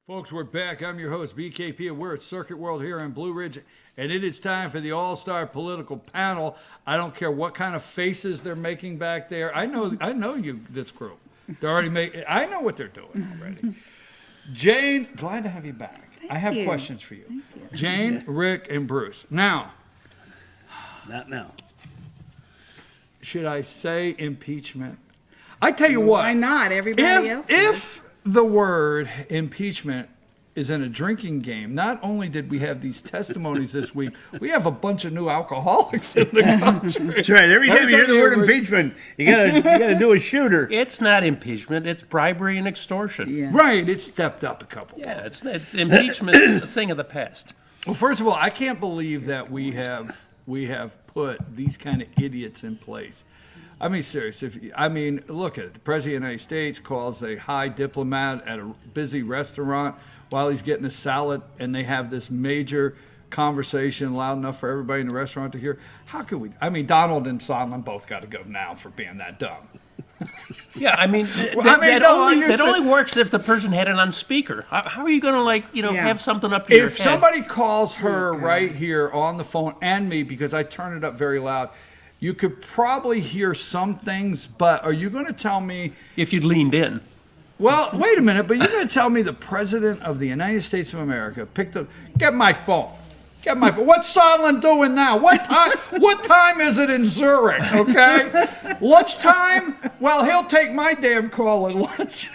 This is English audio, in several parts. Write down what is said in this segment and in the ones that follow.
Folks, we're back. I'm your host, BKP, and we're at Circuit World here in Blue Ridge, and it is time for the all-star political panel. I don't care what kind of faces they're making back there. I know you, this group. They're already making. I know what they're doing already. Jane, glad to have you back. I have questions for you. Jane, Rick, and Bruce. Now. Not now. Should I say impeachment? I tell you what. Why not? Everybody else If the word impeachment is in a drinking game, not only did we have these testimonies this week, we have a bunch of new alcoholics in the country. That's right. Every time you hear the word impeachment, you gotta do a shooter. It's not impeachment. It's bribery and extortion. Yeah. Right, it's stepped up a couple. Yeah, it's impeachment is a thing of the past. Well, first of all, I can't believe that we have put these kind of idiots in place. I mean, serious. Look at it. The President of the United States calls a high diplomat at a busy restaurant while he's getting a salad, and they have this major conversation loud enough for everybody in the restaurant to hear. How could we? I mean, Donald and Sondland both got to go now for being that dumb. Yeah, that only works if the person had it on speaker. How are you going to, have something up to your head? If somebody calls her right here on the phone and me, because I turn it up very loud, you could probably hear some things, but are you going to tell me... If you'd leaned in. Well, wait a minute, but you're going to tell me the President of the United States of America get my phone. Get my phone. What's Sondland doing now? What time is it in Zurich, okay? Lunchtime? Well, he'll take my damn call at lunch.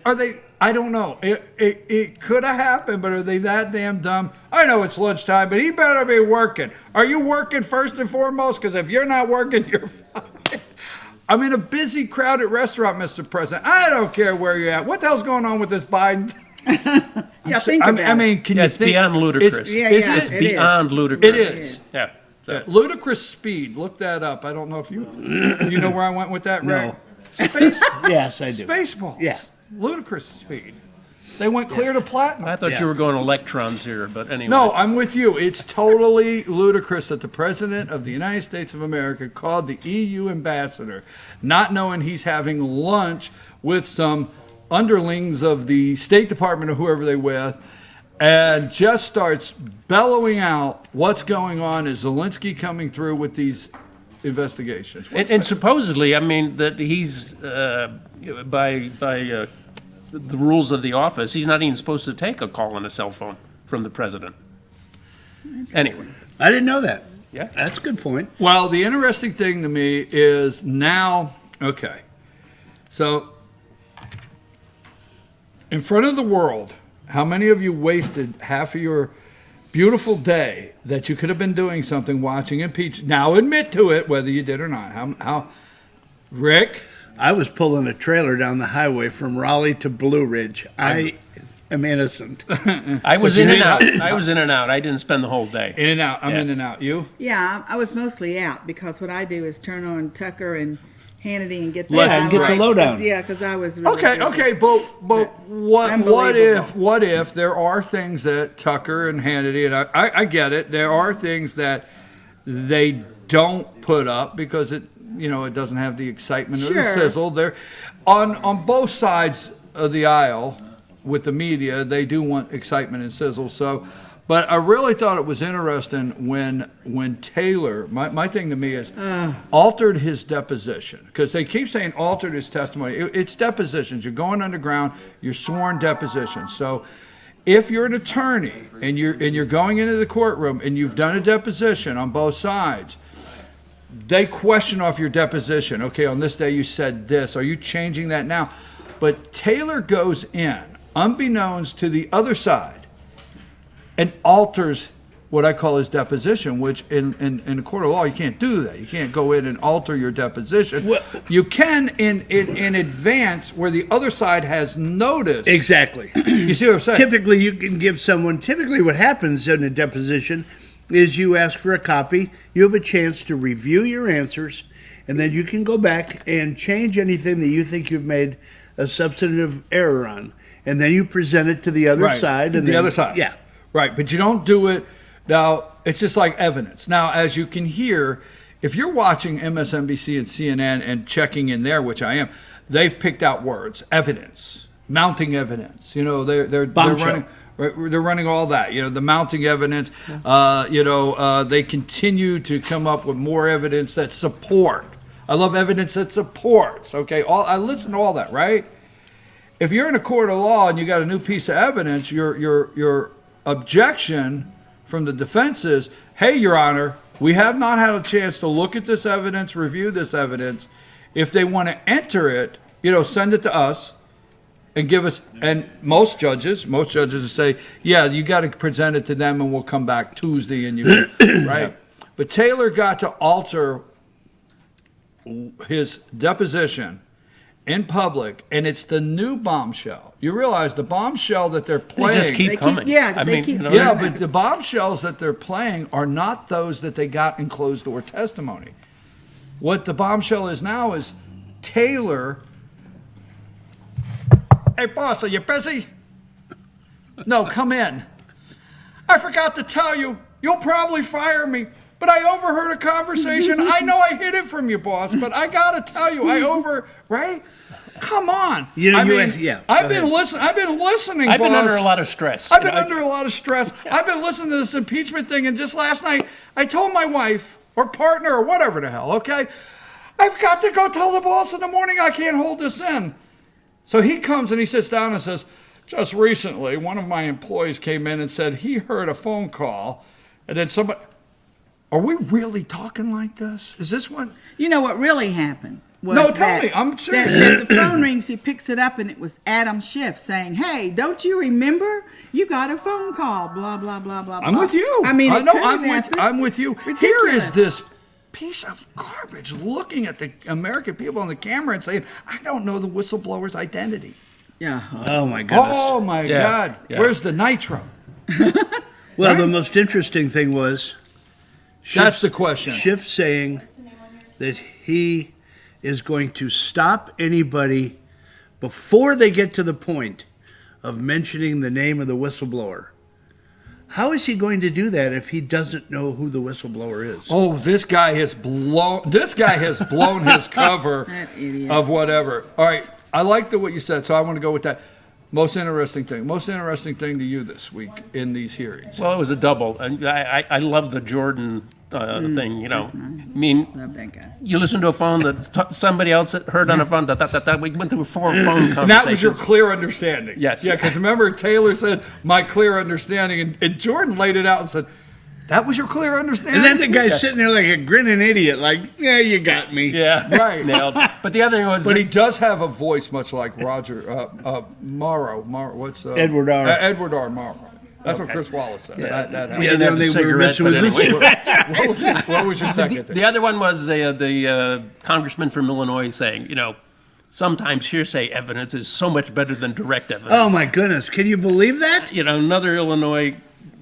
Are they... I don't know. It could have happened, but are they that damn dumb? I know it's lunchtime, but he better be working. Are you working first and foremost? Because if you're not working, you're fine. I'm in a busy, crowded restaurant, Mr. President. I don't care where you're at. What the hell's going on with this Biden? Think about it. Can you it's think? beyond ludicrous. It's beyond ludicrous. It is. Yeah. Ludicrous speed. Look that up. I don't know if you know where I went with that, Rick? No. Space. Yes, I do. Spaceballs. Yeah. Ludicrous speed. They went clear to platinum. I thought you were going electrons here, but anyway. No, I'm with you. It's totally ludicrous that the President of the United States of America called the EU ambassador, not knowing he's having lunch with some underlings of the State Department or whoever they with, and just starts bellowing out what's going on. Is Zelensky coming through with these investigations? And supposedly, that he's, by the rules of the office, he's not even supposed to take a call on a cell phone from the president. Anyway. I didn't know that. Yeah. That's a good point. Well, the interesting thing to me is now, okay, so in front of the world, how many of you wasted half of your beautiful day that you could have been doing something watching impeachment? Now admit to it, whether you did or not. How Rick? I was pulling a trailer down the highway from Raleigh to Blue Ridge. I am innocent. I was in and out. I didn't spend the whole day. In and out. I'm in and out. You? Yeah, I was mostly out because what I do is turn on Tucker and Hannity and get the and get the lowdown. Yeah, because I was really Okay, but what if there are things that Tucker and Hannity, and I get it, there are things that they don't put up because it doesn't have the excitement or the sizzle. They're on both sides of the aisle with the media. They do want excitement and sizzle. So, but I really thought it was interesting when Taylor. My thing to me is altered his deposition, because they keep saying altered his testimony. It's depositions. You're going underground. You're sworn depositions. So, if you're an attorney and you're going into the courtroom and you've done a deposition on both sides, they question off your deposition. Okay, on this day you said this. Are you changing that now? But Taylor goes in, unbeknownst to the other side, and alters what I call his deposition, which in a court of law, you can't do that. You can't go in and alter your deposition. Well, you can in advance where the other side has noticed. Exactly. You see what I'm saying? Typically, you can give someone, what happens in a deposition is you ask for a copy, you have a chance to review your answers, and then you can go back and change anything that you think you've made a substantive error on. And then you present it to the other side. And the other side. Yeah. Right, but you don't do it. Now, it's just like evidence. Now, as you can hear, if you're watching MSNBC and CNN and checking in there, which I am, they've picked out words, evidence. mounting evidence. They're Bombshell. running all that. The mounting evidence. They continue to come up with more evidence that support. I love evidence that supports. Okay, I listen to all that, right? If you're in a court of law and you got a new piece of evidence, your objection from the defense is, hey, Your Honor, we have not had a chance to look at this evidence, review this evidence. If they want to enter it, send it to us and give us, and most judges say, yeah, you got to present it to them and we'll come back Tuesday and you, right? But Taylor got to alter his deposition in public, and it's the new bombshell. You realize the bombshell that they're playing. They just keep coming. But the bombshells that they're playing are not those that they got in closed door testimony. What the bombshell is now is Taylor. Hey, boss, are you busy? No, come in. I forgot to tell you, you'll probably fire me. But I overheard a conversation. I know I hid it from you, boss, but I gotta tell you, right? Come on. I've been listening. I've been listening. I've been under a lot of stress. I've been under a lot of stress. I've been listening to this impeachment thing, and just last night, I told my wife or partner or whatever the hell. Okay, I've got to go tell the boss in the morning I can't hold this in. So he comes and he sits down and says, just recently, one of my employees came in and said he heard a phone call, and then somebody. Are we really talking like this? Is this what? What really happened was no, tell me. I'm serious. That the phone rings, he picks it up, and it was Adam Schiff saying, hey, don't you remember? You got a phone call, blah, blah, blah, blah, blah. I'm with you. I mean, I'm with you. Ridiculous. Here is this piece of garbage looking at the American people on the camera and saying, I don't know the whistleblower's identity. Yeah. Oh, my goodness. Oh, my God. Yeah. Where's the nitro? Well, the most interesting thing was... That's the question. Schiff saying that he is going to stop anybody before they get to the point of mentioning the name of the whistleblower. How is he going to do that if he doesn't know who the whistleblower is? Oh, this guy has blown his cover of whatever. All right, I liked what you said, so I want to go with that. Most interesting thing to you this week in these hearings? Well, it was a double. I love the Jordan thing, I mean, Love that guy. you listen to a phone that somebody else heard on a phone. We went through 4 phone conversations. And that was your clear understanding. Yes. Yeah, because remember Taylor said, my clear understanding, and Jordan laid it out and said, that was your clear understanding? And then the guy's sitting there like a grinning idiot, like, yeah, you got me. Yeah, right. Nailed. But the other thing was... But he does have a voice much like Roger Morrow. What's Edward R. Edward R. Morrow. That's what Chris Wallace says. Yeah. That Yeah, the only thing we were missing was what was your second thing? The other one was the congressman from Illinois saying, sometimes hearsay evidence is so much better than direct evidence. Oh, my goodness. Can you believe that? Another Illinois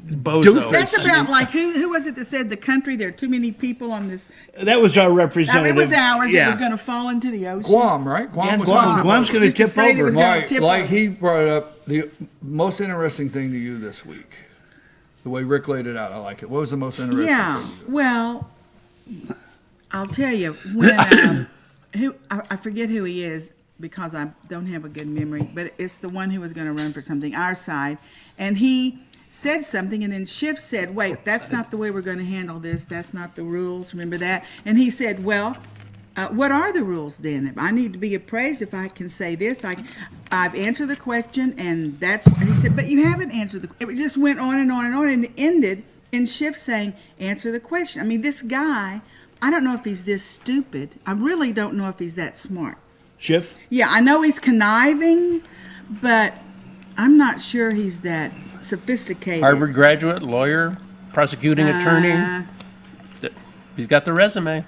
bozo. That's about like, who was it that said the country, there are too many people on this? That was our representative. It was ours. Yeah. It was going to fall into the ocean. Guam, right? Guam's going to tip afraid it over. was gonna Right, tip like over. he brought up the most interesting thing to you this week. The way Rick laid it out, I like it. What was the most interesting Yeah, thing? well, I'll tell you, when, I forget who he is because I don't have a good memory, but it's the one who was going to run for something, our side, and he said something, and then Schiff said, wait, that's not the way we're going to handle this, that's not the rules, remember that? And he said, well, what are the rules then? If I need to be appraised, if I can say this, I've answered the question, and he said, but you haven't answered it just went on and on and on, and it ended in Schiff saying, answer the question. I mean, this guy, I don't know if he's this stupid. I really don't know if he's that smart. Schiff? Yeah, I know he's conniving, but I'm not sure he's that sophisticated. Harvard graduate, lawyer, prosecuting attorney. He's got the resume.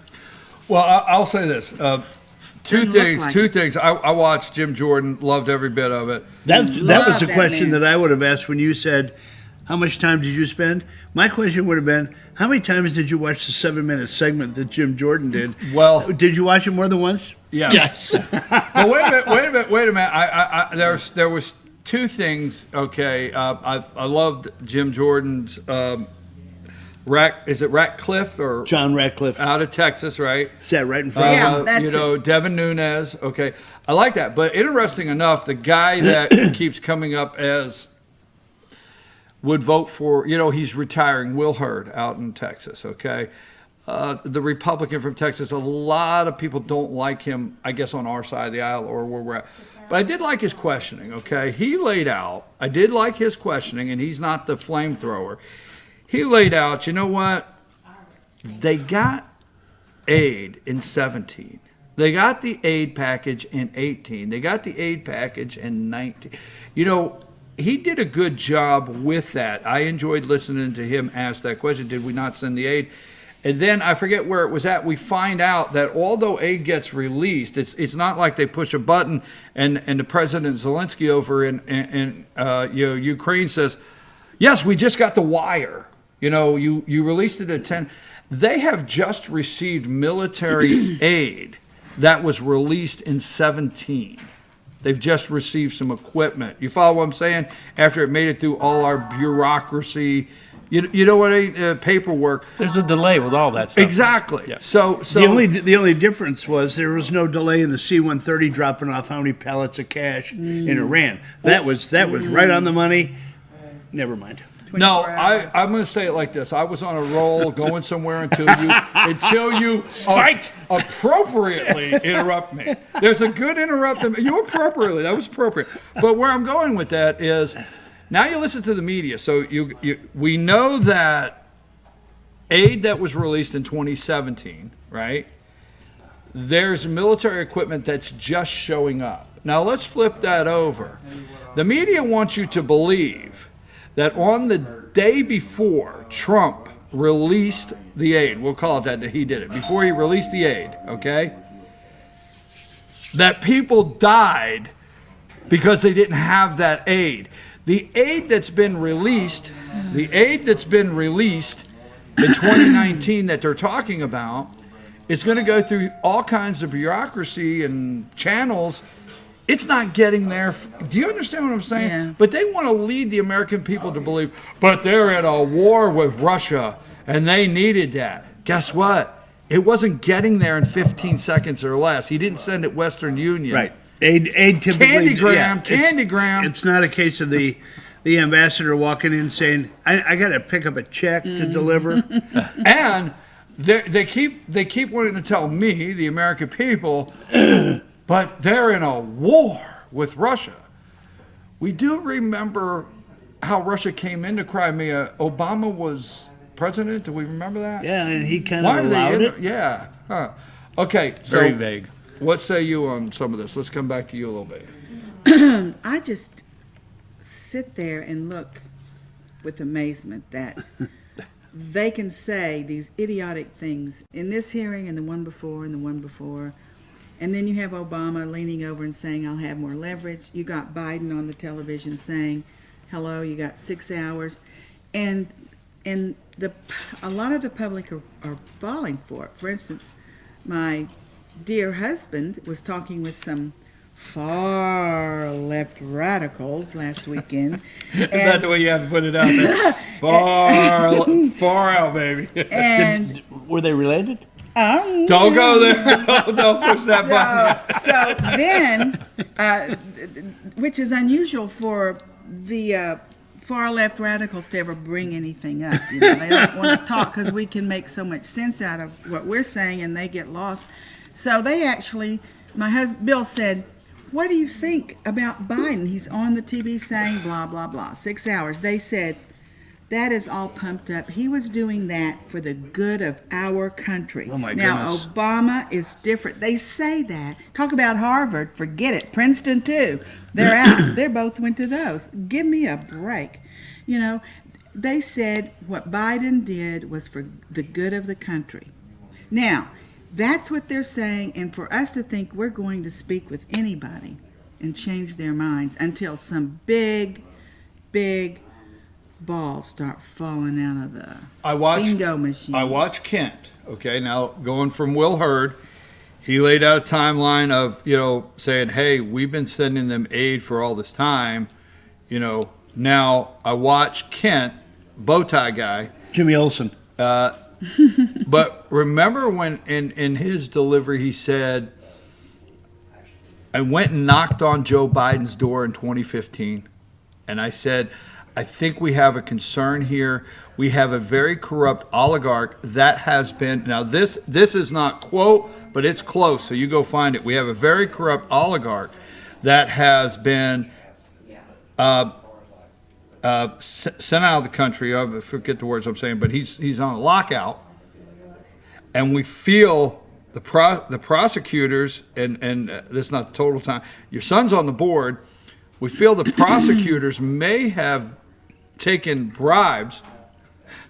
Well, I'll say this. Two Doesn't things. I watched Jim Jordan, loved every bit of it. That was Love the that question man. that I would have asked when you said, how much time did you spend? My question would have been, how many times did you watch the 7-minute segment that Jim Jordan did? Well, did you watch it more than once? yes. Well, wait a minute. There was two things. Okay, I loved Jim Jordan's is it Ratcliffe or John Ratcliffe out of Texas, right? sat right in front Yeah, of him. that's Devin Nunes. Okay, I like that. But interesting enough, the guy that keeps coming up as would vote for, he's retiring, Will Hurd out in Texas. Okay, the Republican from Texas. A lot of people don't like him, I guess, on our side of the aisle or where we're at. But I did like his questioning. Okay, he laid out. I did like his questioning, and he's not the flamethrower. He laid out, you know what? They got aid in 17. They got the aid package in 18. They got the aid package in 19. He did a good job with that. I enjoyed listening to him ask that question. Did we not send the aid? And then I forget where it was at. We find out that although aid gets released, it's not like they push a button and the President Zelensky over in Ukraine says, yes, we just got the wire. You released it at 10. They have just received military aid that was released in 17. They've just received some equipment. You follow what I'm saying? After it made it through all our bureaucracy, you know what? Paperwork. There's a delay with all that stuff. Exactly. Yeah. So The only difference was there was no delay in the C-130 dropping off how many pallets of cash in Iran. That was right on the money. Never mind. No, I'm going to say it like this. I was on a roll going somewhere until you Spiked. Appropriately interrupt me. There's a good interrupt. You appropriately. That was appropriate. But where I'm going with that is now you listen to the media. So we know that aid that was released in 2017, right? There's military equipment that's just showing up. Now let's flip that over. The media wants you to believe that on the day before Trump released the aid, we'll call it that he did it, before he released the aid, okay, that people died because they didn't have that aid. The aid that's been released in 2019 that they're talking about is going to go through all kinds of bureaucracy and channels. It's not getting there. Do you understand what I'm saying? Yeah. But they want to lead the American people to believe, but they're at a war with Russia and they needed that. Guess what? It wasn't getting there in 15 seconds or less. He didn't send it Western Union. Right. Aid typically. Candygram. It's not a case of the ambassador walking in saying, I got to pick up a check to deliver. And they keep wanting to tell me, the American people, but they're in a war with Russia. We do remember how Russia came into Crimea. Obama was president. Do we remember that? Yeah, and he kind of allowed it. Yeah. Huh. Okay. So Very vague. What say you on some of this? Let's come back to you a little bit. I just sit there and look with amazement that they can say these idiotic things in this hearing and the one before and the one before. And then you have Obama leaning over and saying, I'll have more leverage. You got Biden on the television saying, hello, you got 6 hours. And a lot of the public are falling for it. For instance, my dear husband was talking with some far left radicals last weekend. Is that the way you have to put it out there? Far out, baby. And Were they related? Don't go there. Don't push that button. So then, which is unusual for the far left radicals to ever bring anything up. They don't want to talk because we can make so much sense out of what we're saying, and they get lost. So they actually, my husband Bill said, "What do you think about Biden? He's on the TV saying blah blah blah. 6 hours." They said, that is all pumped up. He was doing that for the good of our country. Oh, my now, goodness. Obama is different. They say that. Talk about Harvard. Forget it. Princeton, too. They're out. They both went to those. Give me a break. They said what Biden did was for the good of the country. Now, that's what they're saying. And for us to think we're going to speak with anybody and change their minds until some big balls start falling out of the bingo machine. I watched Kent. Okay, now going from Will Hurd, he laid out a timeline of saying, "Hey, we've been sending them aid for all this time." Now I watched Kent, bow tie guy, Jimmy Olsen. But remember when in his delivery he said, I went and knocked on Joe Biden's door in 2015, and I said, I think we have a concern here. We have a very corrupt oligarch that has been, now this is not quote, but it's close, so you go find it. We have a very corrupt oligarch that has been sent out of the country. I forget the words I'm saying, but he's on a lockout, and we feel the prosecutors, and this is not the total time. Your son's on the board. We feel the prosecutors may have taken bribes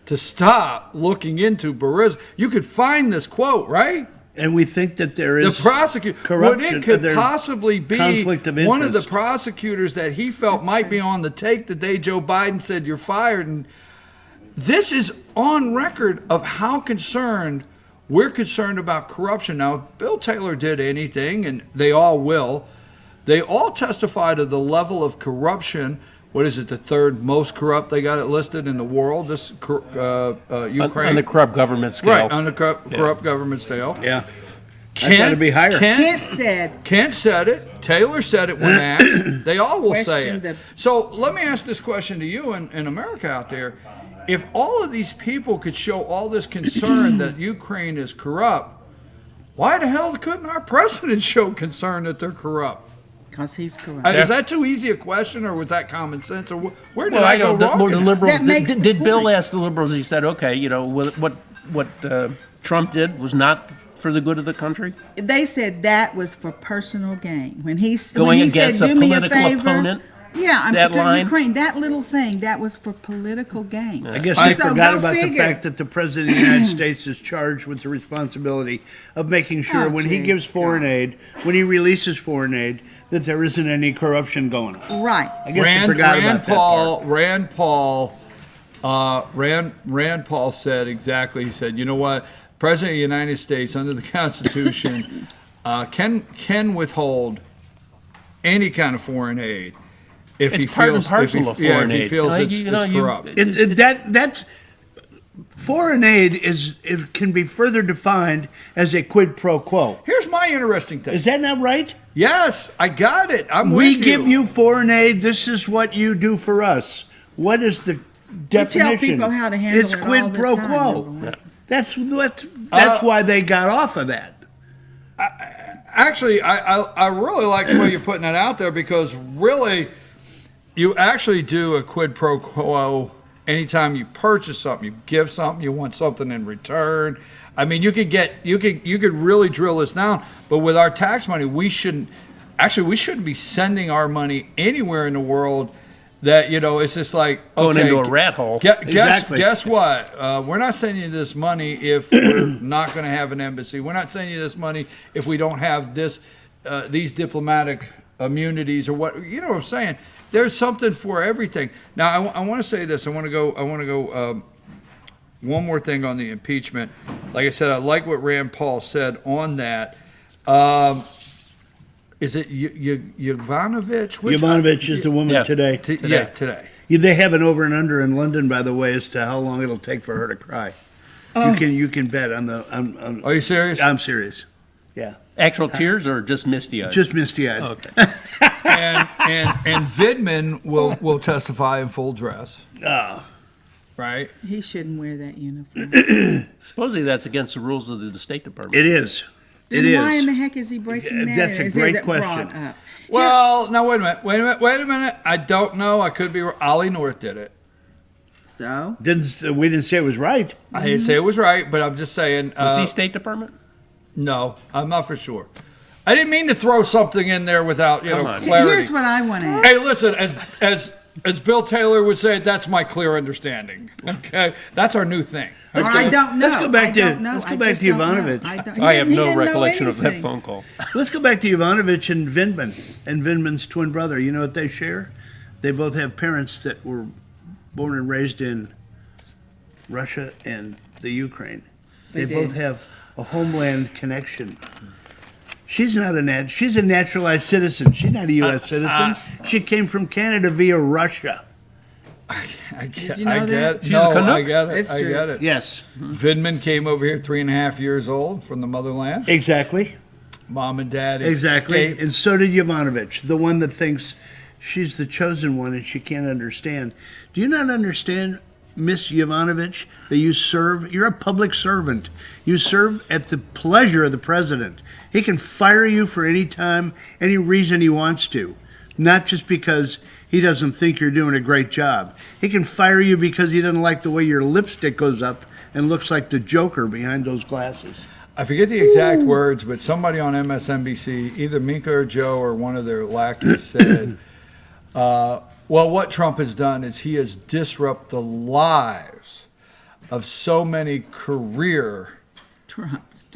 to stop looking into Burisma. You could find this quote, right? And we think that there is the prosecutor. corruption. It could possibly be conflict of interest. One of the prosecutors that he felt might be on the take the day Joe Biden said you're fired. And this is on record of how concerned we're concerned about corruption. Now, if Bill Taylor did anything, and they all will, they all testify to the level of corruption. What is it, the third most corrupt? They got it listed in the world, this Ukraine. On the corrupt government scale. Right, on the corrupt government scale. Yeah. That's got to be higher. Kent said it. Taylor said it when asked. They all will say Questioned it. the- So let me ask this question to you in America out there. If all of these people could show all this concern that Ukraine is corrupt, why the hell couldn't our president show concern that they're corrupt? because he's corrupt. Is that too easy a question, or was that common sense, or where did Well, I go wrong? The in that? liberals That makes the did Bill point. ask the liberals? He said, "Okay, you know what Trump did was not for the good of the country." They said that was for personal gain. When he Going said, against a "Do me a political favor," opponent? Yeah, I'm That to line? Ukraine. That little thing that was for political gain. I guess So I forgot go about the figure. fact that the President of the United States is charged with the responsibility of making sure Oh, when he gee, gives foreign God. aid, when he releases foreign aid, that there isn't any corruption going on. Right. I guess I forgot about that part. Rand Paul said exactly. He said, "You know what? President of the United States, under the Constitution, can withhold any kind of foreign aid if It's he part and feels parcel of foreign if he aid. feels Like, it's, you know, it's you- corrupt." That's foreign aid it can be further defined as a quid pro quo. Here's my interesting thing. Is that not right? Yes, I got it. I'm We with give you foreign aid. This is what you do for us. What is the definition? people how to handle it's it quid all the pro time, quo. number one. That's why they got off of that. Actually, I really like the way you're putting that out there, because really, you actually do a quid pro quo anytime you purchase something. You give something, you want something in return. I mean, you could really drill this down. But with our tax money, we shouldn't be sending our money anywhere in the world. That, you know, it's just like, Going okay, into a rat hole. Exactly. Guess what? We're not sending you this money if we're not going to have an embassy. We're not sending you this money if we don't have these diplomatic immunities or what. You know what I'm saying? There's something for everything. Now, I want to say this. I want to go. One more thing on the impeachment. Like I said, I like what Rand Paul said on that. Is it Yovanovitch? Yovanovitch is the woman Yeah. today. Yeah, today. They have an over and under in London, by the way, as to how long it'll take for her to cry. You can bet on the. Are you serious? I'm serious. Yeah, Actual tears or just misty eyed? just misty eyed. Okay. and Vidman will testify in full dress, Oh, right? He shouldn't wear that uniform. Supposedly that's against the rules of the State Department. it is. Then It why in the is. heck is he breaking that? That's a in? Is great it question. brought up? Well, now wait a minute. I don't know. I could be wrong. Ollie North did it. So We didn't say it was right. I didn't say it was right, but I'm just saying. Was he State Department? No, I'm not for sure. I didn't mean to throw something in there without Come on. clarity. here's what I want to ask. Hey, listen, as Bill Taylor would say, that's my clear understanding. Okay, that's our new thing. Or I don't know. let's go back I to- don't know. let's go I back just to don't know. Yovanovitch. I have he no didn't know recollection of that anything. phone call. Let's go back to Yovanovitch and Vindman and Vindman's twin brother. You know what they share? They both have parents that were born and raised in Russia and the Ukraine. They They both did. have a homeland connection. She's not she's a naturalized citizen. She's not a U.S. citizen. She came from Canada via Russia. I get, Did you know I that? get it. She's No, a Canuck? I get it. It's I true. get it. Yes, Vindman came over here 3.5 years old from the motherland. exactly. Mom and dad Exactly. escaped. And so did Yovanovitch, the one that thinks she's the chosen one and she can't understand. Do you not understand, Miss Yovanovitch, that you're a public servant. You serve at the pleasure of the president. He can fire you for any time, any reason he wants to, not just because he doesn't think you're doing a great job. He can fire you because he doesn't like the way your lipstick goes up and looks like the Joker behind those glasses. I forget the exact words, but somebody on MSNBC, either Minka or Joe or one of their lackeys said, well, what Trump has done is he has disrupted the lives of so many career, Trump's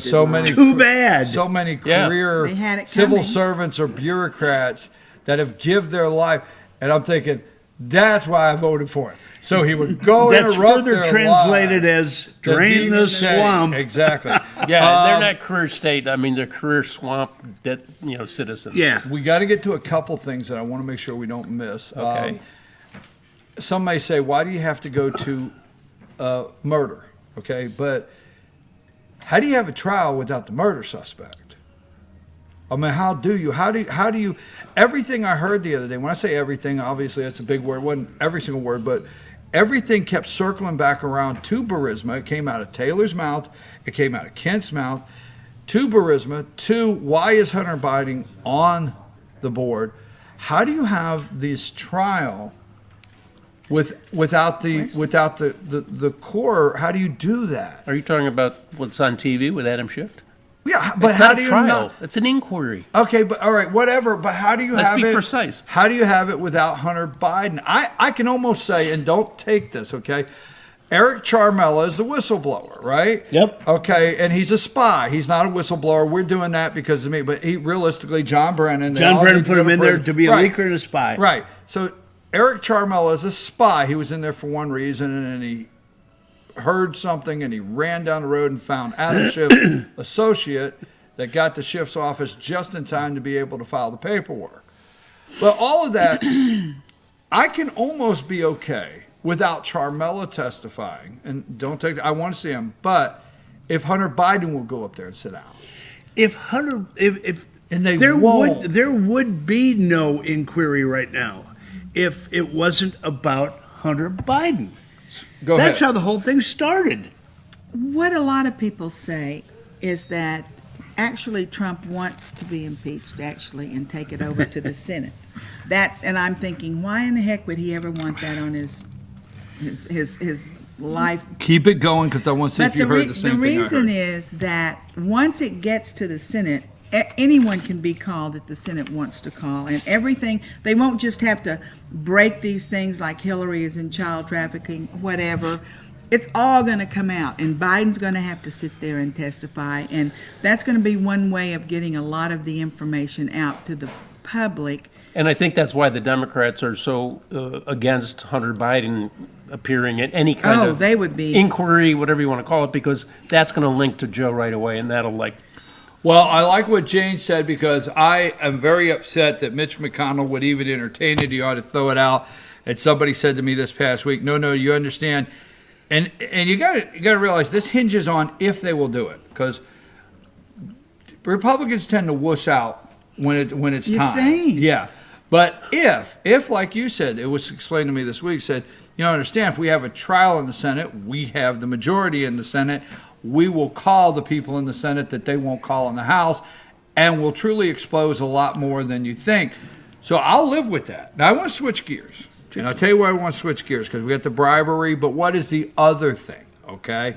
so many, Too bad. so many Yeah. career They had it civil coming. servants or bureaucrats that have give their life. And I'm thinking, that's why I voted for him. So he would go That's interrupt further their translated lives. as drain deep the state. swamp. Exactly. Yeah, they're not career state. I mean, they're career swamp, citizens. Yeah. We got to get to a couple things that I want to make sure we don't miss. Okay. Some may say, why do you have to go to murder? Okay, but how do you have a trial without the murder suspect? I mean, how do you, everything I heard the other day, when I say everything, obviously that's a big word, it wasn't every single word, but everything kept circling back around to Burisma. It came out of Taylor's mouth, it came out of Kent's mouth, to Burisma, to why is Hunter Biden on the board? How do you have this trial without the core? How do you do that? Are you talking about what's on TV with Adam Schiff? Yeah, but It's how not do a you trial. not? It's an inquiry. Okay, but all right, whatever. But how do you Let's have be it? precise. How do you have it without Hunter Biden? I can almost say, and don't take this, okay? Eric Charmella is the whistleblower, right? Yep. Okay, and he's a spy. He's not a whistleblower. We're doing that because of me. But he realistically, John Brennan. they John all Brennan need put go him to in there prison. to be a Right. leaker and a spy. Right. So Eric Charmella is a spy. He was in there for one reason, and he heard something, and he ran down the road and found Adam Schiff's associate that got to Schiff's office just in time to be able to file the paperwork. But all of that, I can almost be okay without Charmella testifying. And don't take I want to see him. But if Hunter Biden will go up there and sit down. If And they there won't. there would be no inquiry right now if it wasn't about Hunter Biden. Go That's ahead. how the whole thing started. What a lot of people say is that actually Trump wants to be impeached, actually, and take it over to the Senate. And I'm thinking, why in the heck would he ever want that on his life? Keep it going because I want to see if you heard the same thing I reason heard. is that once it gets to the Senate, anyone can be called that the Senate wants to call, and everything. They won't just have to break these things like Hillary is in child trafficking, whatever. It's all going to come out, and Biden's going to have to sit there and testify, and that's going to be one way of getting a lot of the information out to the public. And I think that's why the Democrats are so against Hunter Biden appearing at any kind of they would be. inquiry, whatever you want to call it, because that's going to link to Joe right away, and that'll Well, I like what Jane said because I am very upset that Mitch McConnell would even entertain it. He ought to throw it out. And somebody said to me this past week, no, you understand. And you got to realize this hinges on if they will do it, because Republicans tend to wuss out when it's You time. think? Yeah, but if like you said, it was explained to me this week. Said understand if we have a trial in the Senate, we have the majority in the Senate. We will call the people in the Senate that they won't call in the House, and will truly expose a lot more than you think. So I'll live with that. Now I want to switch gears, and I'll tell you why I want to switch gears, because we got the bribery, but what is the other thing, okay?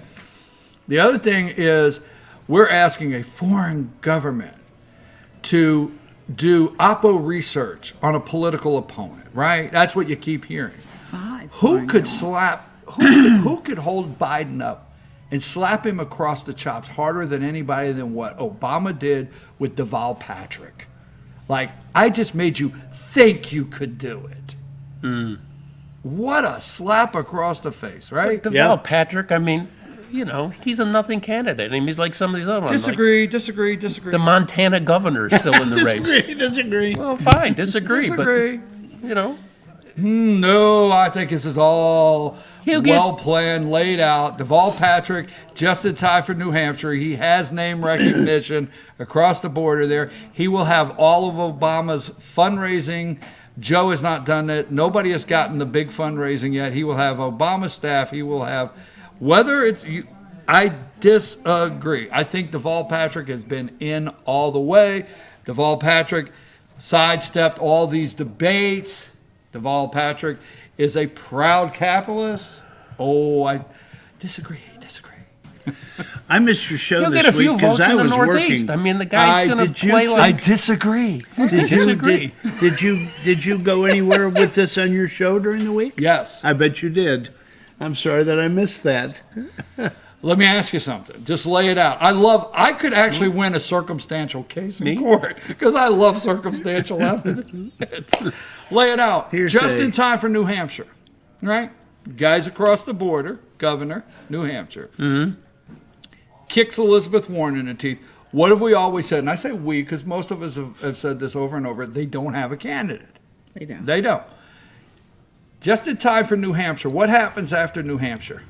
The other thing is we're asking a foreign government to do oppo research on a political opponent, right? That's what you keep hearing. Who could hold Biden up and slap him across the chops harder than anybody than what Obama did with Deval Patrick? Like, I just made you think you could do it. What a slap across the face, right? Deval Patrick, I mean, he's a nothing candidate. I mean, he's like some of these other ones. Disagree. Like the Montana governor is still in the race. Disagree. Well, fine, disagree. But, No, I think this is all He'll get- well planned, laid out. Deval Patrick, just in time for New Hampshire. He has name recognition across the border there. He will have all of Obama's fundraising. Joe has not done it. Nobody has gotten the big fundraising yet. He will have Obama staff. He will have, whether it's, I disagree. I think Deval Patrick has been in all the way. Deval Patrick sidestepped all these debates. Deval Patrick is a proud capitalist. Oh, I disagree. I missed your show He'll this get a few week because votes I in the was Northeast. working. I mean, the guy's going to play I like. disagree. Disagree. Did you go anywhere with this on your show during the week? Yes. I bet you did. I'm sorry that I missed that. Let me ask you something. Just lay it out. I could actually win a circumstantial case in court because I love circumstantial evidence. Lay it out. Hearsay. Just in time for New Hampshire, right? Guys across the border, governor, New Hampshire. Mm-hmm. Kicks Elizabeth Warren in the teeth. What have we always said? And I say we because most of us have said this over and over. They don't have a candidate. They don't. Just in time for New Hampshire. What happens after New Hampshire?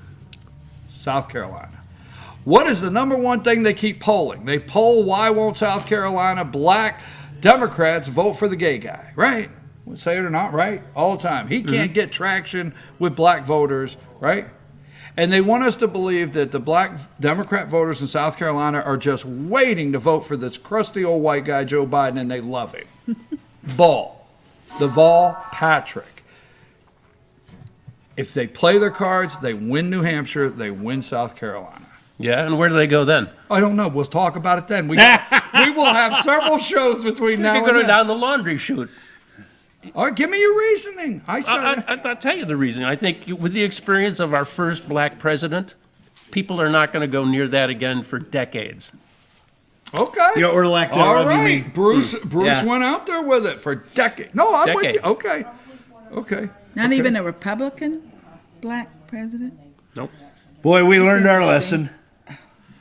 South Carolina. What is the number one thing they keep polling? They poll why won't South Carolina black Democrats vote for the gay guy, right? Say it or not, right? All the time. He can't get traction with black voters, right? And they want us to believe that the black Democrat voters in South Carolina are just waiting to vote for this crusty old white guy, Joe Biden, and they love him. Ball. Deval Patrick. If they play their cards, they win New Hampshire, they win South Carolina. Yeah, and where do they go then? I don't know. We'll talk about it then. We will have several shows between now They're and going then. down the laundry chute. All right, give me your reasoning. I'll tell you the reason. I think with the experience of our first black president, people are not going to go near that again for decades. Okay. Yeah, or lack All thereof, you right. mean. Bruce Yeah. went out there with it for decades. No, I'm with you. Decades. Okay. Not even a Republican black president? Nope. Boy, we learned our lesson.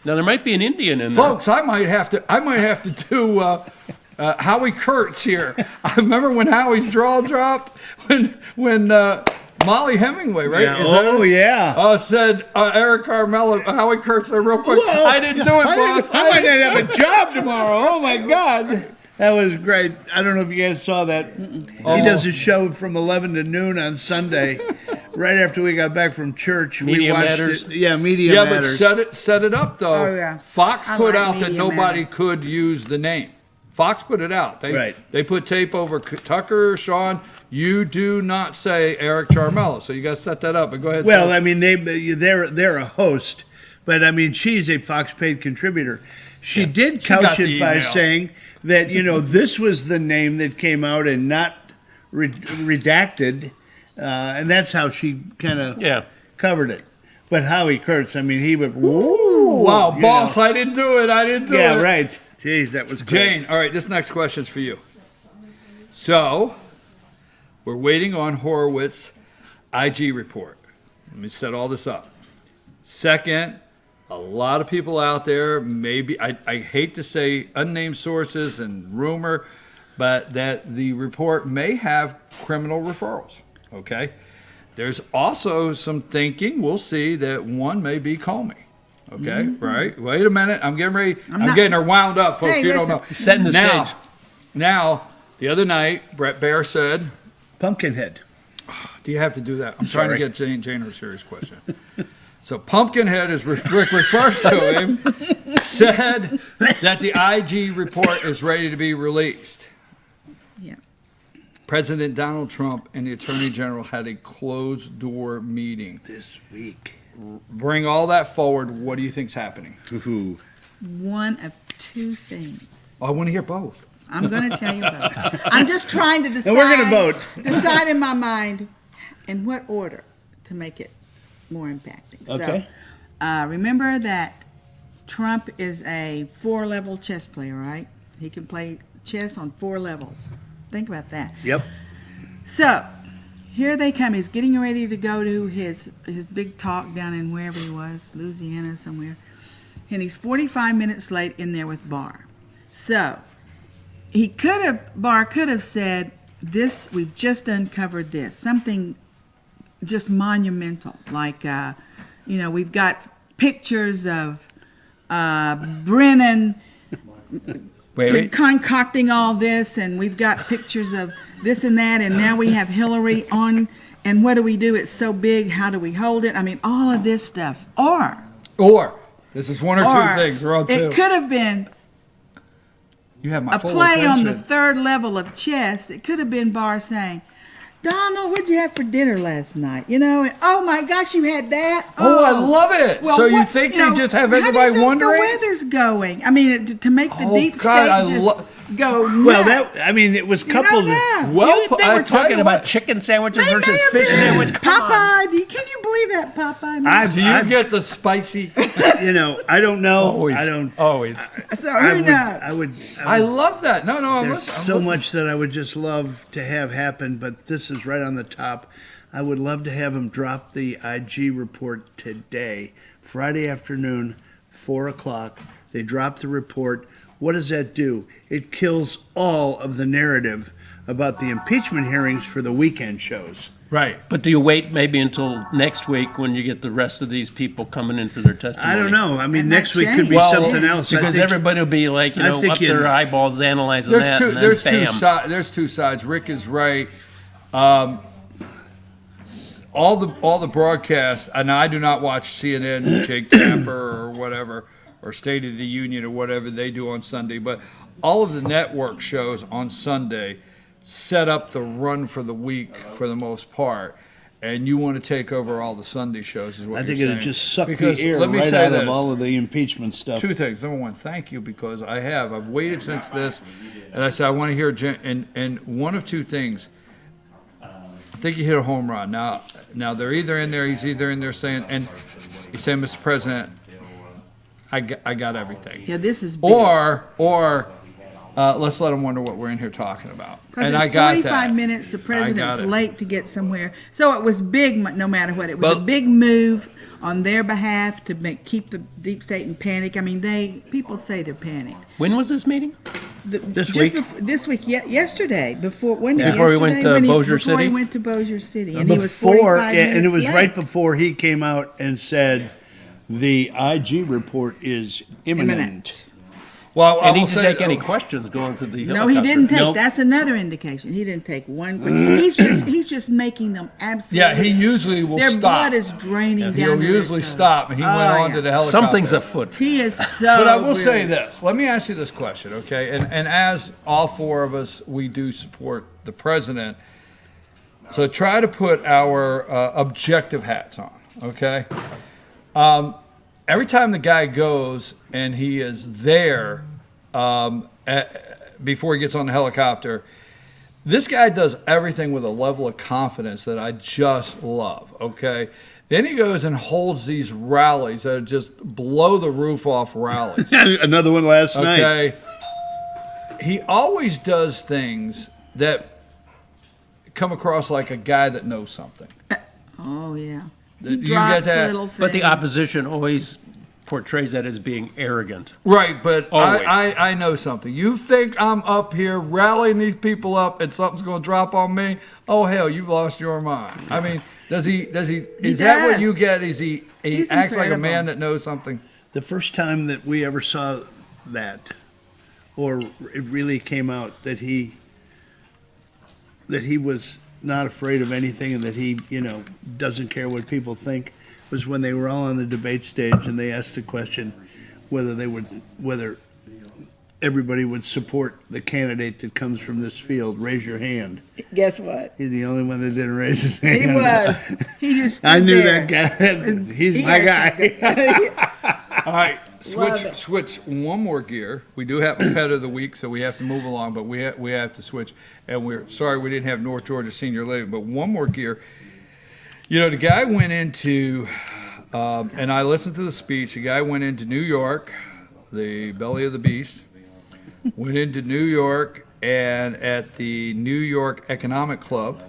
Now there might be an Indian in there. Folks, I might have to do Howie Kurtz here. I remember when Howie's draw dropped when Molly Hemingway, right? Yeah. Is that Oh, it? yeah. Said Eric Carmelo, Howie Kurtz said real quick, Whoa. I didn't do it, boss. I might not have a job tomorrow. Oh, my God. That was great. I don't know if you guys saw that. He does a show from 11 to noon on Sunday. Right after we got back from church, Media we watched Matters. it. Yeah, Media Yeah, Matters. but set it up though. Oh, yeah. Fox I put like out that Media nobody Matters. could use the name. Fox put it out. Right. They put tape over Tucker, Sean. You do not say Eric Charmelo, so you got to set that up. But go ahead. Well, Seth. I mean, they're a host, but I mean, she's a Fox paid contributor. She did She got couch the it by email. saying that this was the name that came out and not redacted, and that's how she kind of Yeah. covered it. But Howie Kurtz, I mean, he would. wow, you boss, know. I didn't do it. I didn't do it. Yeah, right. Jeez, that was great. Jane, all right, this next question's for you. So, we're waiting on Horowitz's IG report. Let me set all this up. Second, a lot of people out there, maybe, I hate to say unnamed sources and rumor, but that the report may have criminal referrals, okay? There's also some thinking, we'll see, that one may be Comey. Okay, right? Wait a minute. I'm getting ready. I'm getting her wound up, folks. Hey, you listen. don't know. Setting the stage. Now, the other night, Brett Baer said, Pumpkinhead. do you have to do that? I'm trying to Sorry. get Jane her serious question. So Pumpkinhead, as Rick refers to him, said that the IG report is ready to be released. Yeah. President Donald Trump and the Attorney General had a closed-door meeting. This week. Bring all that forward. What do you think's happening? Ooh. One of two things. I want to hear both. I'm going to tell you both. I'm just trying to decide. And we're gonna vote. Decide in my mind in what order to make it more impacting. Okay. So, remember that Trump is a 4-level chess player, right? He can play chess on 4 levels. Think about that. Yep. So, here they come. He's getting ready to go to his big talk down in wherever he was, Louisiana somewhere. And he's 45 minutes late in there with Barr. So, Barr could have said, we've just uncovered this, something just monumental. Like, we've got pictures of Brennan concocting all this, and we've got pictures of this and that, and now we have Hillary on, and what do we do? It's so big, how do we hold it? I mean, all of this stuff. Or this is one or two things. We're on two. It could have been you have my a full play attention. on the third level of chess. It could have been Barr saying, Donald, what'd you have for dinner last night? And, oh my gosh, you had that? Oh, I love it. Well, so you think they just have everybody how do you think wondering? the weather's going? I mean, to make the deep God, state just go nuts. Well, it was coupled. Well, They were talking about chicken sandwiches They versus may have fish been. sandwich. Come on. Popeye, can you believe that, Popeye? Do you get the spicy? I don't know. Always. I don't. Always. So who knows? I would. I love that. No, I'm There's listening. so much that I would just love to have happen, but this is right on the top. I would love to have him drop the IG report today, Friday afternoon, 4:00. They drop the report. What does that do? It kills all of the narrative about the impeachment hearings for the weekend shows. Right. But do you wait maybe until next week when you get the rest of these people coming in for their testimony? I don't know. I mean, And next that week could be changed. something else. I Because think- everybody will be like, I think up their eyeballs analyzing that. And then bam. There's two sides. Rick is right. All the broadcasts, and I do not watch CNN, Jake Tapper or whatever, or State of the Union or whatever they do on Sunday, but all of the network shows on Sunday set up the run for the week for the most part. And you want to take over all the Sunday shows, is what I you're think saying. it'd just suck Because the air let me right say out this. of all of the impeachment stuff. Two things. Number one, thank you, because I've waited since this, and I said I want to hear and one of two things. I think you hit a home run. Now they're either in there. He's either in there saying, and he's saying, Mr. President, I got everything. Yeah, this is big. Or let's let them wonder what we're in here talking about. Because And it's I got 45 that. minutes, the I president's got it. late to get somewhere. So it was big no matter what. It was a But- big move on their behalf to keep the deep state in panic. I mean, people say they're panicked. When was this meeting? This week? Yesterday, before when did Before he went yesterday? to When Bossier before City? he went to Bossier City, and he was Before, 45 minutes and it was late. right before he came out and said the IG report is imminent. Well, I And he will didn't say take any questions going to the No, he helicopter. didn't take. Nope. That's another indication. He didn't take one. He's just making them absolutely. Yeah, he usually will Their stop. blood is draining down. He'll to their usually toes. stop, and he went on to the helicopter. Something's afoot. He is so. But I will say brilliant. this. Let me ask you this question, okay? And as all four of us, we do support the president. So try to put our objective hats on, okay? Every time the guy goes and he is there before he gets on the helicopter, this guy does everything with a level of confidence that I just love, okay? Then he goes and holds these rallies that are just blow the roof off rallies. Another one last night. Okay. He always does things that come across like a guy that knows something. Oh yeah. He You get drops that? little things. But the opposition always portrays that as being arrogant. Right, but Always. I know something. You think I'm up here rallying these people up and something's going to drop on me? Oh hell, you've lost your mind. I mean, is that what does. you get? He He's acts like a incredible. man that knows something? The first time that we ever saw that, or it really came out that he was not afraid of anything and that he, doesn't care what people think, was when they were all on the debate stage and they asked the question whether everybody would support the candidate that comes from this field. Raise your hand. Guess what? He's the only one that didn't raise his hand. He was. He just. Stood I knew there. that guy. He's He my has guy. All right, Love it. switch one more gear. We do have a pet of the week, so we have to move along, but we have to switch. And we're sorry we didn't have North Georgia Senior Living, but one more gear. The guy went into, and I listened to the speech. The guy went into New York, the belly of the beast. Went into New York and at the New York Economic Club,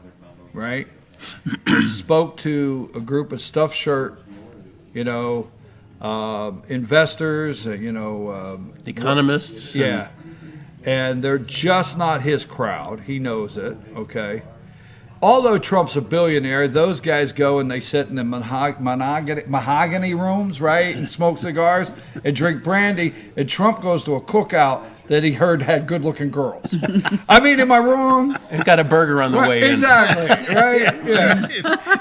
right? Spoke to a group of stuffed shirt, investors, Economists. yeah. and they're just not his crowd. He knows it, okay? Although Trump's a billionaire, those guys go and they sit in the mahogany rooms, right, and smoke cigars and drink brandy, and Trump goes to a cookout that he heard had good-looking girls. I mean, am I wrong? And got a burger on the way in. Exactly, right? Yeah.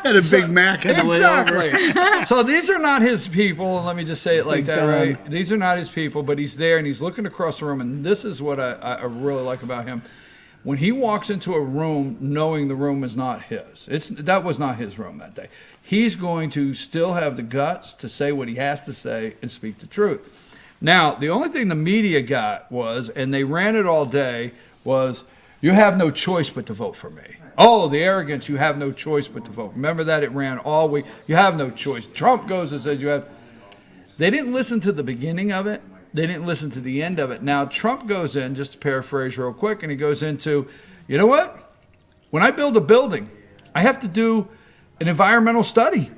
Had a Big Mac on the way over. Exactly. So these are not his people, and let me just say it like that, right? These are not his people, but he's there, and he's looking across the room, and this is what I really like about him. When he walks into a room knowing the room is not his, that was not his room that day. He's going to still have the guts to say what he has to say and speak the truth. Now, the only thing the media got was, and they ran it all day, was you have no choice but to vote for me. Oh, the arrogance, you have no choice but to vote. Remember that? It ran all week. You have no choice. Trump goes and says you have. They didn't listen to the beginning of it. They didn't listen to the end of it. Now, Trump goes in, just to paraphrase real quick, and he goes into, you know what? When I build a building, I have to do an environmental study.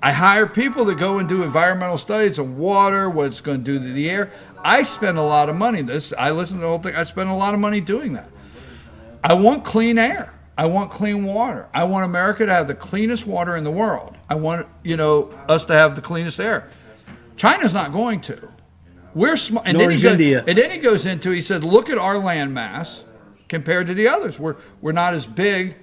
I hire people to go and do environmental studies of water, what it's going to do to the air. I spend a lot of money. I listen to the whole thing. I spend a lot of money doing that. I want clean air. I want clean water. I want America to have the cleanest water in the world. I want, us to have the cleanest air. China's not going to. We're smart. And Nor is India. And then he goes into, he said, look at our land mass compared to the others. We're not as big,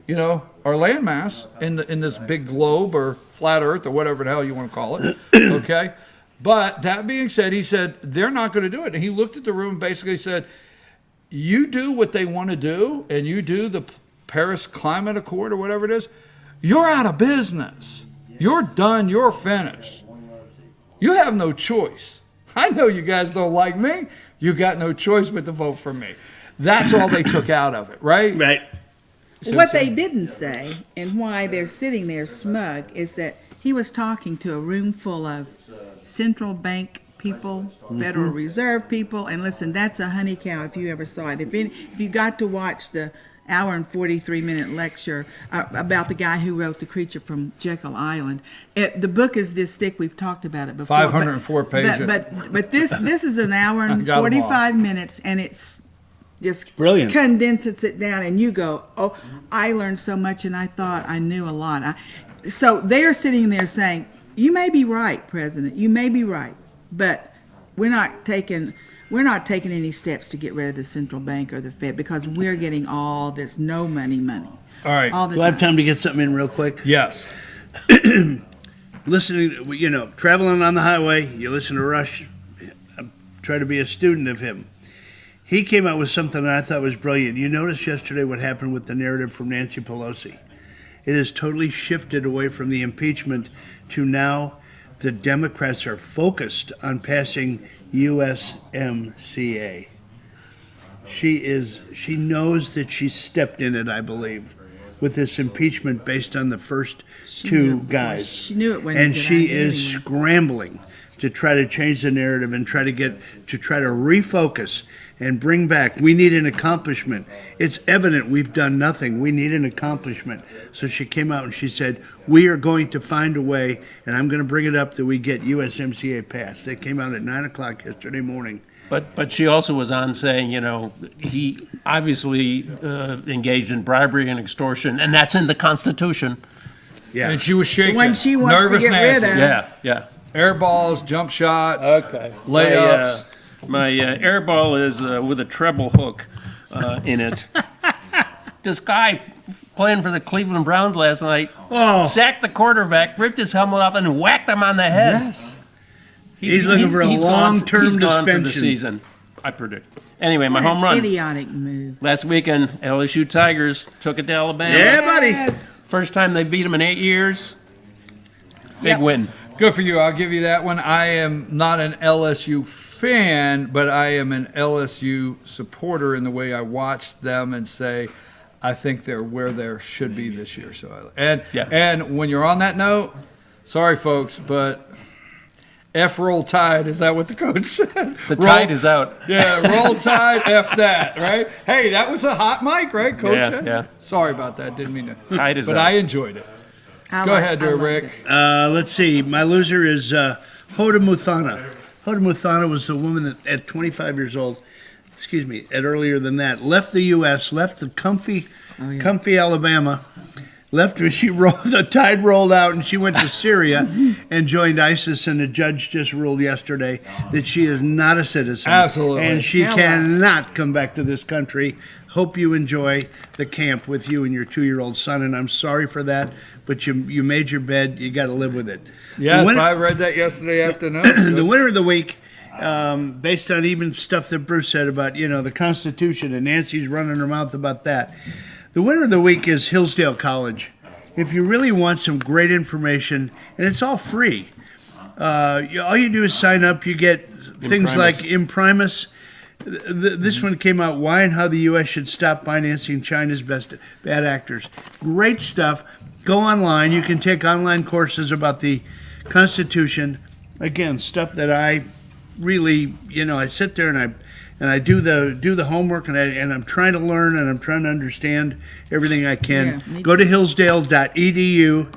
our land mass in this big globe or flat earth or whatever the hell you want to call it. Okay? But that being said, he said, they're not going to do it. And he looked at the room and basically said, you do what they want to do and you do the Paris Climate Accord or whatever it is, you're out of business. You're done. You're finished. You have no choice. I know you guys don't like me. You got no choice but to vote for me. That's all they took out of it, right? Right. What they didn't say, and why they're sitting there smug, is that he was talking to a room full of central bank people, Federal Reserve people, and listen, that's a honey cow if you ever saw it. If you got to watch the hour and 43-minute lecture about the guy who wrote The Creature from Jekyll Island. The book is this thick. We've talked about it before. 504 pages. But this is an hour and 45 minutes, and it's just brilliant. Condenses it down, and you go, oh, I learned so much, and I thought I knew a lot. So they're sitting there saying, you may be right, President. You may be right, but we're not taking any steps to get rid of the central bank or the Fed because we're getting all this no money. All right. Do I have time to get something in real quick? Yes. Listening, traveling on the highway, you listen to Rush. I try to be a student of him. He came out with something that I thought was brilliant. You noticed yesterday what happened with the narrative from Nancy Pelosi. It has totally shifted away from the impeachment to now the Democrats are focused on passing USMCA. She knows that she stepped in it, I believe, with this impeachment based on the first two guys. She knew it when and she is scrambling to try to change the narrative and try to refocus and bring back. We need an accomplishment. It's evident we've done nothing. We need an accomplishment. So she came out and she said, we are going to find a way, and I'm going to bring it up that we get USMCA passed. They came out at 9 o'clock yesterday morning. But she also was on saying, he obviously engaged in bribery and extortion, and that's in the Constitution. Yeah. And she was shaking. When she wants nervous to get rid Nancy. of. Yeah. Air balls, jump shots, Okay. layups. My air ball is with a treble hook in it. This guy playing for the Cleveland Browns last night sacked the quarterback, ripped his helmet off, and whacked him on the head. Yes. He's looking for a long-term He's gone for the suspension. season, I predict. Anyway, my home run. Idiotic move. Last weekend, LSU Tigers took it to Alabama. Yeah, buddy. Yes. First time they beat them in 8 years. Big win. Good for you. I'll give you that one. I am not an LSU fan, but I am an LSU supporter in the way I watch them and say, I think they're where they should be this year. And when you're on that note, sorry folks, but roll tide. Is that what the coach said? The tide is out. Yeah, roll tide, F that, right? Hey, that was a hot mic, right, Coach? Yeah. Sorry about that. Didn't mean to. Tide is but out. I enjoyed it. Go ahead, Rick. Let's see. My loser is Hoda Muthana. Hoda Muthana was the woman that, at 25 years old, earlier than that, left the U.S., left the comfy Alabama, left when the tide rolled out and she went to Syria and joined ISIS, and the judge just ruled yesterday that she is not a citizen. Absolutely. And she cannot come back to this country. Hope you enjoy the camp with you and your 2-year-old son, and I'm sorry for that, but you made your bed. You got to live with it. Yes, I read that yesterday afternoon. The winner of the week, based on even stuff that Bruce said about, the Constitution, and Nancy's running her mouth about that. The winner of the week is Hillsdale College. If you really want some great information, and it's all free, all you do is sign up. You get things like Imprimis. This one came out, Why and How the U.S. Should Stop Financing China's Bad Actors. Great stuff. Go online. You can take online courses about the Constitution. Again, stuff that I really, I sit there and I do the homework, and I'm trying to learn, and I'm trying to understand everything I can. Yeah, Go to hillsdale.edu,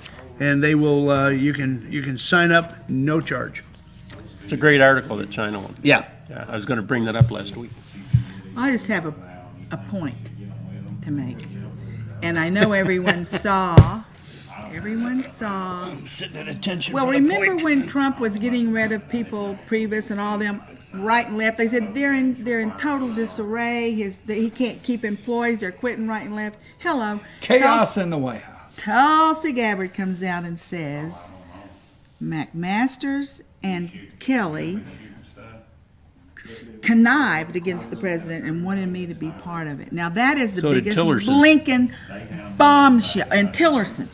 and they will. You can sign up, no charge. It's a great article that China won. Yeah. Yeah, I was going to bring that up last week. I just have a point to make. And I know everyone saw. I'm sitting at attention. Well, for the remember point. when Trump was getting rid of people, Priebus and all them, right and left? They said they're in total disarray. He can't keep employees. They're quitting right and left. Hello. Chaos in the White House. Tulsi Gabbard comes out and says McMaster's and Kelly connived against the president and wanted me to be part of it. Now that is the So did biggest Tillerson. blinking bombshell, and Tillerson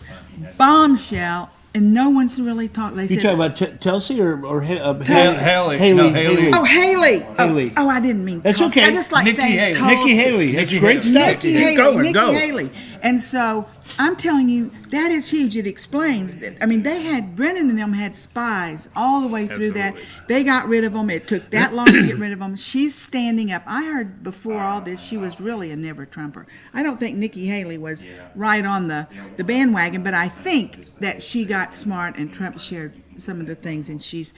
bombshell, and no one's really talked. They You said, talking about Tulsi or Haley? Haley. No, Haley. "Oh, Haley." Haley. Oh, I didn't mean. That's Tulsi. okay. I just like Nikki saying Haley. Tulsi. Nikki Haley. That's Nikki great Haley. stuff. Nikki Keep Haley, going. Nikki Go. Haley. And so I'm telling you, that is huge. It explains that. I mean, Brennan and them had spies all the way through that. They got rid of them. It took that long to get rid of them. She's standing up. I heard before all this she was really a never Trumper. I don't think Nikki Haley was right on the bandwagon, but I think that she got smart and Trump shared some of the things, and she's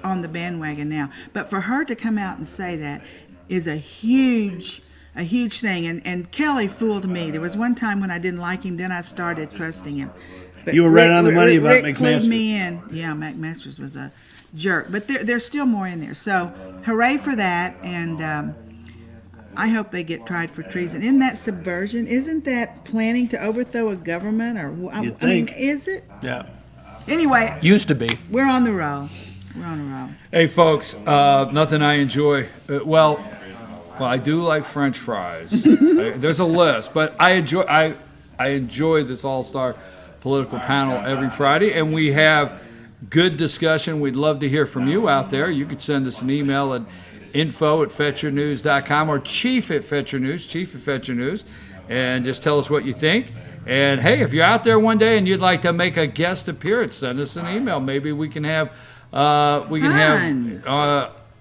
on the bandwagon now. But for her to come out and say that is a huge thing. And Kelly fooled me. There was one time when I didn't like him, then I started trusting him. But You were right on the money about Rick clued McMaster. me in. Yeah, McMaster's was a jerk. But there's still more in there. So hooray for that. And I hope they get tried for treason. Isn't that subversion? Isn't that planning to overthrow a government? Or You'd I mean, think. is it? Yeah. Anyway, Used to be. we're on the roll. We're on the roll. Hey, folks, nothing I enjoy. Well, I do like French fries. There's a list, but I enjoy this all-star political panel every Friday, and we have good discussion. We'd love to hear from you out there. You could send us an email at info@fetchernews.com or chief@fetchernews, and just tell us what you think. And hey, if you're out there one day and you'd like to make a guest appearance, send us an email. Maybe we can have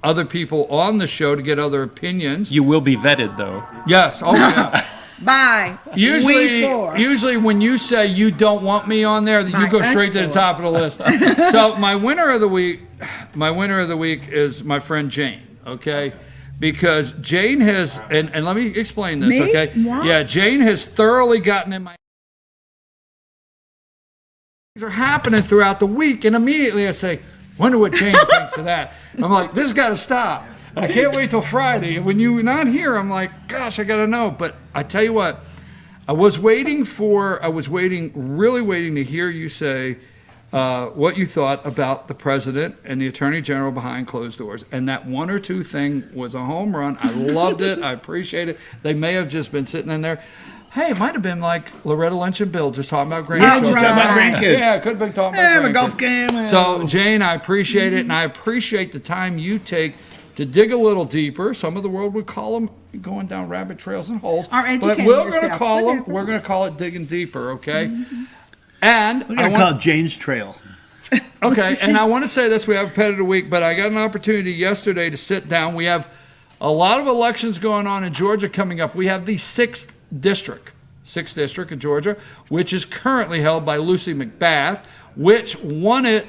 other people on the show to get other opinions. You will be vetted, though. Yes. Oh yeah. Bye. We four. Usually when you say you don't want me on there, you Bye, go us straight to the four. top of the list. So my winner of the week is my friend Jane. Okay. Because Jane has, and let me explain this, Me? okay? What? Yeah, Jane has thoroughly gotten in my. Things are happening throughout the week, and immediately I say, wonder what Jane thinks of that. I'm like, this got to stop. I can't wait till Friday. And when you're not here, I'm like, gosh, I got to know. But I tell you what, I was really waiting to hear you say what you thought about the president and the attorney general behind closed doors. And that one or two thing was a home run. I loved it. I appreciate it. They may have just been sitting in there. Hey, it might have been like Loretta Lynch and Bill just talking about grandkids. Yeah, just talking about grandkids. Yeah, it could have been talking about Have grandkids. a golf game. So, Jane, I appreciate it, and I appreciate the time you take to dig a little deeper. Some of the world would call them going down rabbit trails and holes. Or but educating we're going to yourself. call them. Whatever. We're going to call it digging deeper. Okay. And We're going to call it Jane's Trail. Okay, and I want to say this, we have a pet of the week, but I got an opportunity yesterday to sit down. We have a lot of elections going on in Georgia coming up. We have the 6th district of Georgia, which is currently held by Lucy McBath, which won it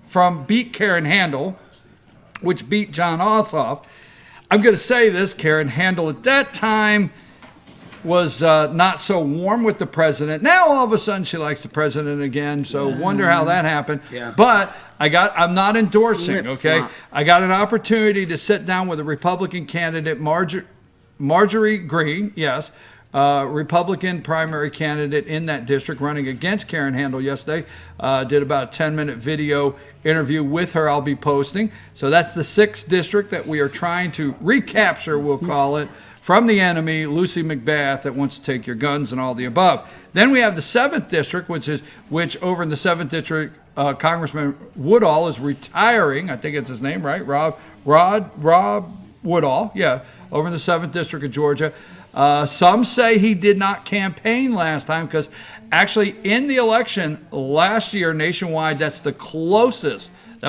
from beat Karen Handel, which beat John Ossoff. I'm going to say this, Karen Handel at that time was not so warm with the president. Now all of a sudden she likes the president again. So wonder how that happened. Yeah. But I'm not endorsing. Okay, Flip-flops. I got an opportunity to sit down with a Republican candidate, Marjorie Greene. Yes. Republican primary candidate in that district running against Karen Handel yesterday. Did about a 10-minute video interview with her I'll be posting. So that's the 6th district that we are trying to recapture, we'll call it, from the enemy, Lucy McBath, that wants to take your guns and all the above. Then we have the 7th district, which over in the 7th district, Congressman Woodall is retiring. I think it's his name, right? Rob Woodall, yeah, over in the 7th district of Georgia. Some say he did not campaign last time because actually in the election last year nationwide, that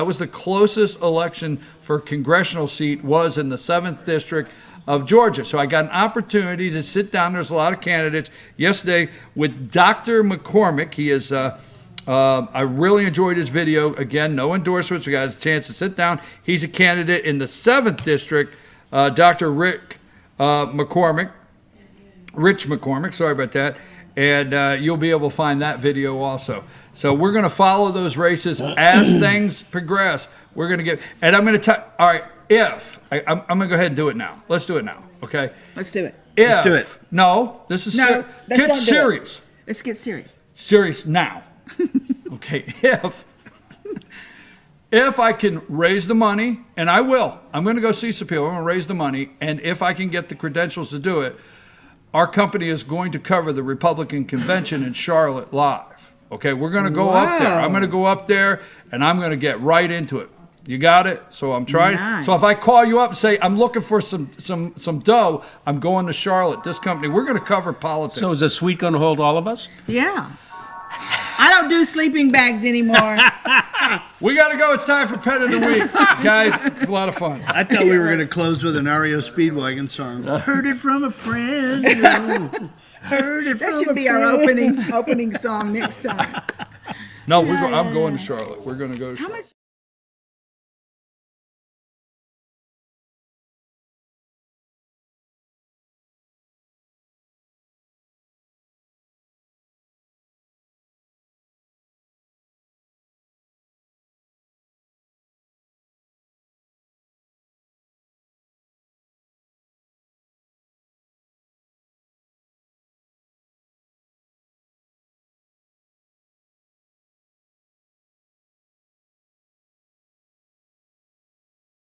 was the closest election for congressional seat was in the 7th district of Georgia. So I got an opportunity to sit down. There's a lot of candidates yesterday with Dr. McCormick. He is, I really enjoyed his video. Again, no endorsements. We got a chance to sit down. He's a candidate in the 7th district, Dr. Rich McCormick, sorry about that. And you'll be able to find that video also. So we're going to follow those races as things progress. We're going to get, and I'm going to tell, all right, I'm going to go ahead and do it now. Let's do it now, okay? Let's do it. Let's do it. No, this is No, let's get don't do it. serious. Let's get serious. Serious now. Okay, if I can raise the money, and I will, I'm going to go see some people. I'm going to raise the money, and if I can get the credentials to do it, our company is going to cover the Republican convention in Charlotte live. Okay, we're going to go up there. I'm going to go up there, and I'm going to get right into it. You got it? So I'm trying. Nice. So if I call you up and say, I'm looking for some dough, I'm going to Charlotte, this company. We're going to cover politics. So is the suite going to hold all of us? Yeah. I don't do sleeping bags anymore. We got to go. It's time for Pet of the Week. Guys, it's a lot of fun. I thought we were going to close with an REO Speedwagon song. Heard it from a friend. Heard it That from should a be our friend. opening song next time. No, I'm going to Charlotte. We're going to go to Charlotte. How much?